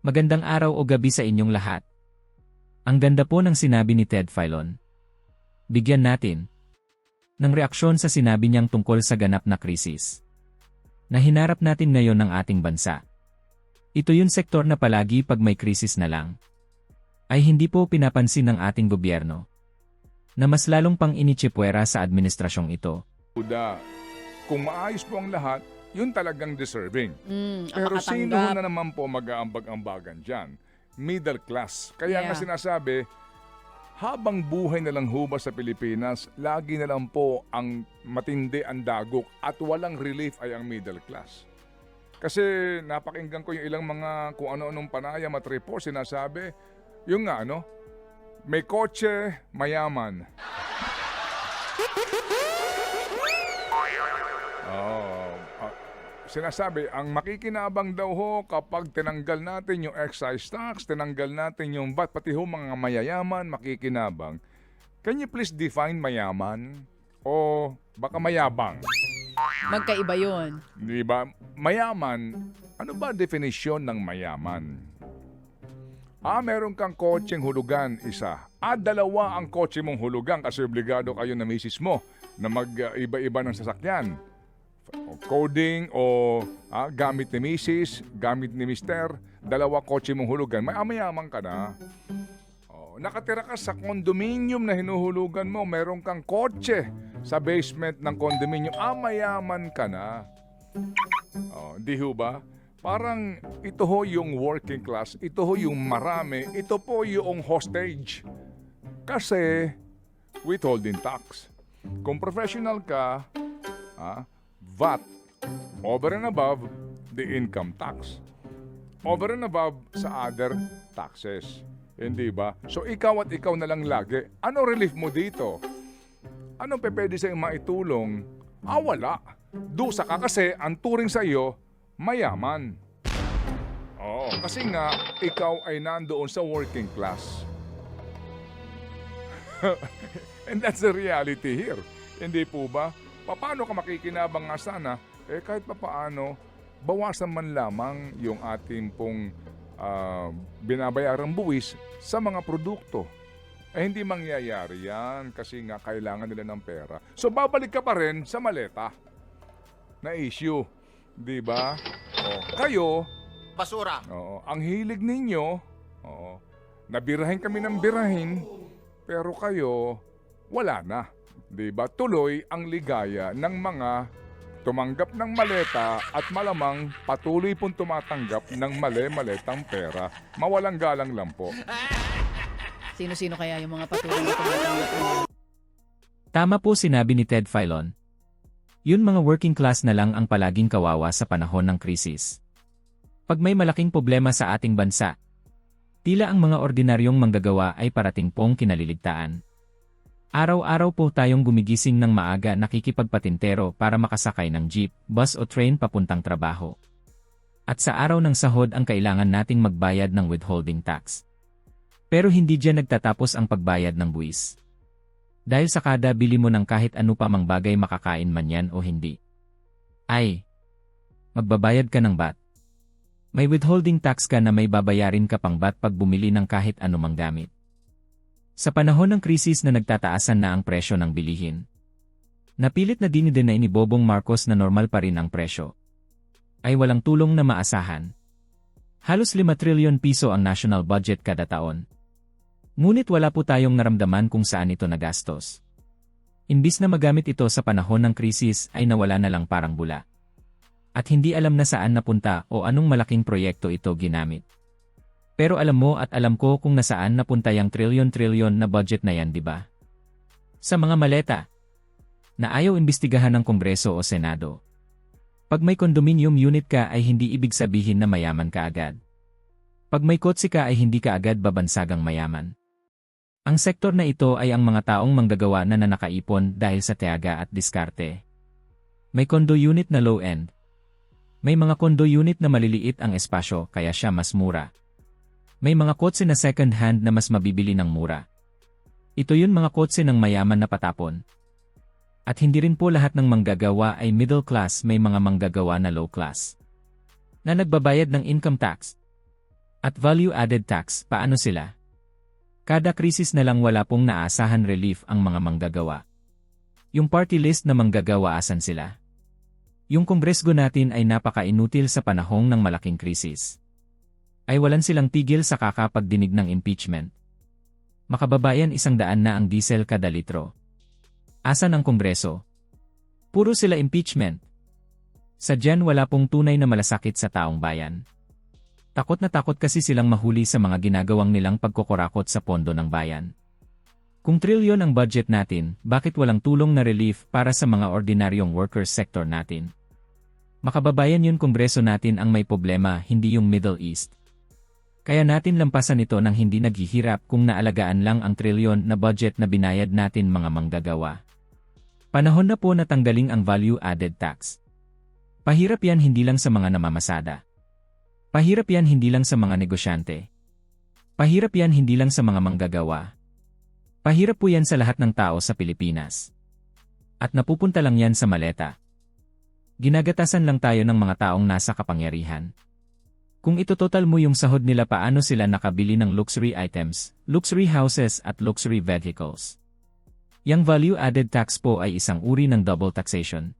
Magandang araw o gabi sa inyong lahat. Ang ganda po ng sinabi ni Ted Filon. Bigyan natin ng reaksyon sa sinabi niyang tungkol sa ganap na krisis na hinarap natin ngayon ng ating bansa. Ito yung sektor na palagi pag may krisis na lang ay hindi po pinapansin ng ating gobyerno na mas lalong pang initsipwera sa administrasyong ito. Kung maayos po ang lahat, yun talagang deserving. Ang Pero sino makatanggap. na naman po mag-aambag-ambagan dyan? Middle class. Kaya nga sinasabi, habang buhay na lang ho ba sa Pilipinas, lagi na lang po ang matindi ang dagok at walang relief ay ang middle class. Kasi napakinggan ko yung ilang mga kung ano-anong panayam at report, sinasabi, yung nga may kotse, mayaman. Sinasabi, ang makikinabang daw ho kapag tinanggal natin yung excise tax, tinanggal natin yung VAT, pati ho mga mayayaman, makikinabang. Can you please define mayaman? O baka mayabang? Magkaiba yun. Di ba? Mayaman, ano ba definition ng mayaman? Meron kang kotseng hulugan, isa. Dalawa ang kotse mong hulugan kasi obligado kayo na misis mo na mag-iba-iba ng sasakyan. Coding o gamit ni misis, gamit ni mister, dalawa kotse mong hulugan, mayaman ka na. Nakatira ka sa condominium na hinuhulugan mo, meron kang kotse sa basement ng condominium, mayaman ka na. Di ho ba? Parang ito ho yung working class, ito ho yung marami, ito po yung hostage. Kasi withholding tax. Kung professional ka, VAT, over and above the income tax. Over and above sa other taxes. Hindi ba? So ikaw at ikaw na lang lagi. Ano relief mo dito? Anong pwede sa'yo maitulong? Wala. Dusa ka kasi ang turing sa iyo, mayaman. Kasi nga, ikaw ay nandoon sa working class. And that's the reality here. Hindi po ba? Paano ka makikinabang nga sana? Kahit papaano, bawasan man lamang yung ating pong binabayarang buwis sa mga produkto. Hindi mangyayari yan kasi nga kailangan nila ng pera. So babalik ka pa rin sa maleta na issue. Di ba? Kayo, basura. ang hilig ninyo, nabirahin kami ng birahin, pero kayo, wala na. Diba? Tuloy ang ligaya ng mga tumanggap ng maleta at malamang patuloy pong tumatanggap ng mali-maletang pera. Mawalang galang lang po. Sino-sino kaya yung mga patuloy na tumatanggap? Tama po sinabi ni Ted Filon. Yun mga working class na lang ang palaging kawawa sa panahon ng krisis. Pag may malaking problema sa ating bansa, tila ang mga ordinaryong manggagawa ay parating pong kinaliligtaan. Araw-araw po tayong gumigising ng maaga nakikipagpatintero para makasakay ng jeep, bus o train papuntang trabaho. At sa araw ng sahod ang kailangan nating magbayad ng withholding tax. Pero hindi diyan nagtatapos ang pagbayad ng buwis. Dahil sa kada bili mo ng kahit ano pa mang bagay makakain man yan o hindi. Magbabayad ka ng VAT. May withholding tax ka na may babayarin ka pang VAT pag bumili ng kahit anumang gamit. Sa panahon ng krisis na nagtataasan na ang presyo ng bilihin, napilit na dinideny ni Bobong Marcos na normal pa rin ang presyo. Ay walang tulong na maasahan. Halos 5 trilyon piso ang national budget kada taon. Ngunit wala po tayong naramdaman kung saan ito nagastos. Imbis na magamit ito sa panahon ng krisis ay nawala na lang parang bula. At hindi alam na saan napunta o anong malaking proyekto ito ginamit. Pero alam mo at alam ko kung nasaan napunta yung trilyon-trilyon na budget na yan, di ba? Sa mga maleta na ayaw imbestigahan ng Kongreso o Senado. Pag may condominium unit ka ay hindi ibig sabihin na mayaman ka agad. Pag may kotse ka ay hindi ka agad babansagang mayaman. Ang sektor na ito ay ang mga taong manggagawa na nakaipon dahil sa tiyaga at diskarte. May condo unit na low-end. May mga condo unit na maliliit ang espasyo kaya siya mas mura. May mga kotse na second hand na mas mabibili ng mura. Ito yun mga kotse ng mayaman na patapon. At hindi rin po lahat ng manggagawa ay middle class, may mga manggagawa na low class na nagbabayad ng income tax. At value-added tax, paano sila? Kada krisis na lang wala pong naasahan relief ang mga manggagawa. Yung party list na manggagawa asan sila? Yung kongresgo natin ay napaka-inutil sa panahong ng malaking krisis. Ay walan silang tigil sa kakapagdinig ng impeachment. Makababayan 100 na ang diesel kada litro. Asan ang kongreso? Puro sila impeachment. Sadyan wala pong tunay na malasakit sa taong bayan. Takot na takot kasi silang mahuli sa mga ginagawang nilang pagkukurakot sa pondo ng bayan. Kung trilyon ang budget natin, bakit walang tulong na relief para sa mga ordinaryong workers sector natin? Makababayan yun kongreso natin ang may problema, hindi yung Middle East. Kaya natin lampasan ito nang hindi naghihirap kung naalagaan lang ang trilyon na budget na binayad natin mga manggagawa. Panahon na po na tanggaling ang value-added tax. Pahirap yan hindi lang sa mga namamasada. Pahirap yan hindi lang sa mga negosyante. Pahirap yan hindi lang sa mga manggagawa. Pahirap po yan sa lahat ng tao sa Pilipinas. At napupunta lang yan sa maleta. Ginagatasan lang tayo ng mga taong nasa kapangyarihan. Kung itototal mo yung sahod nila paano sila nakabili ng luxury items, luxury houses at luxury vehicles. Yang value-added tax po ay isang uri ng double taxation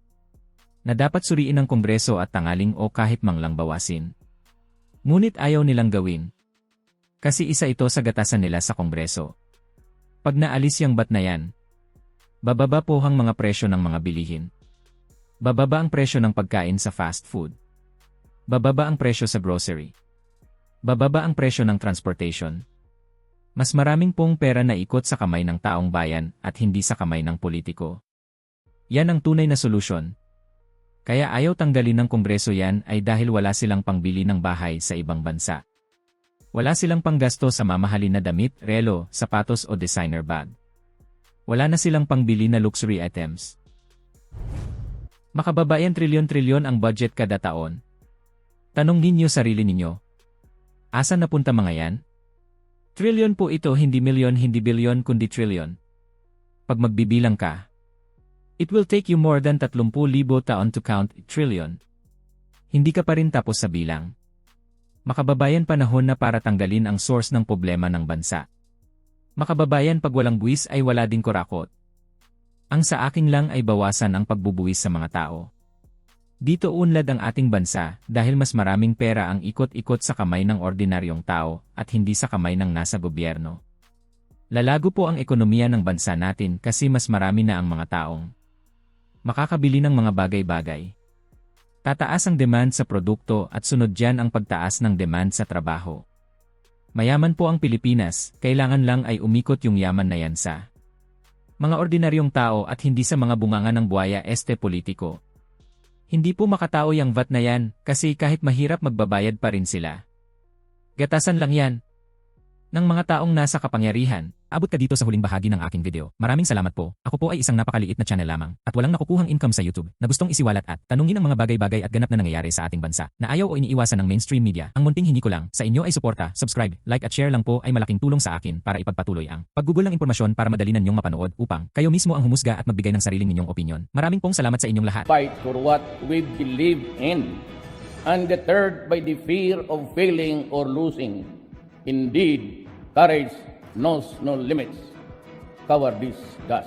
na dapat suriin ng Kongreso at tangaling o kahit mang lang bawasin. Ngunit ayaw nilang gawin. Kasi isa ito sa gatasan nila sa Kongreso. Pag naalis yung bat na yan, bababa po ang mga presyo ng mga bilihin. Bababa ang presyo ng pagkain sa fast food. Bababa ang presyo sa grocery. Bababa ang presyo ng transportation. Mas maraming pong pera na ikot sa kamay ng taong bayan at hindi sa kamay ng politiko. Yan ang tunay na solusyon. Kaya ayaw tanggalin ng Kongreso yan ay dahil wala silang pangbili ng bahay sa ibang bansa. Wala silang panggasto sa mamahalin na damit, relo, sapatos o designer bag. Wala na silang pangbili na luxury items. Makababayan trilyon-trilyon ang budget kada taon. Tanong ninyo sarili ninyo. Asan napunta mga yan? Trilyon po ito, hindi milyon, hindi bilyon, kundi trilyon. Pag magbibilang ka, it will take you more than 30,000 taon to count trillion. Hindi ka pa rin tapos sa bilang. Makababayan panahon na para tanggalin ang source ng problema ng bansa. Makababayan pag walang buwis ay wala din kurakot. Ang sa akin lang ay bawasan ang pagbubuwis sa mga tao. Dito unlad ang ating bansa dahil mas maraming pera ang ikot-ikot sa kamay ng ordinaryong tao at hindi sa kamay ng nasa gobyerno. Lalago po ang ekonomiya ng bansa natin kasi mas marami na ang mga taong makakabili ng mga bagay-bagay. Tataas ang demand sa produkto at sunod dyan ang pagtaas ng demand sa trabaho. Mayaman po ang Pilipinas, kailangan lang ay umikot yung yaman na yan sa mga ordinaryong tao at hindi sa mga bunganga ng buhaya politiko. Hindi po makatao yung VAT na yan kasi kahit mahirap magbabayad pa rin sila. Gatasan lang yan ng mga taong nasa kapangyarihan. Abot ka dito sa huling bahagi ng aking video. Maraming salamat po. Ako po ay isang napakaliit na channel lamang at walang nakukuhang income sa YouTube na gustong isiwalat at tanungin ang mga bagay-bagay at ganap na nangyayari sa ating bansa na ayaw o iniiwasan ng mainstream media. Ang munting hingi ko lang sa inyo ay suporta, subscribe, like at share lang po ay malaking tulong sa akin para ipagpatuloy ang paggugol ng impormasyon para madali ninyong mapanood upang kayo mismo ang humusga at magbigay ng sariling ninyong opinyon. Maraming pong salamat sa inyong lahat. Fight for what we believe in, undeterred by the fear of failing or losing. Indeed, courage knows no limits. Cowardice does.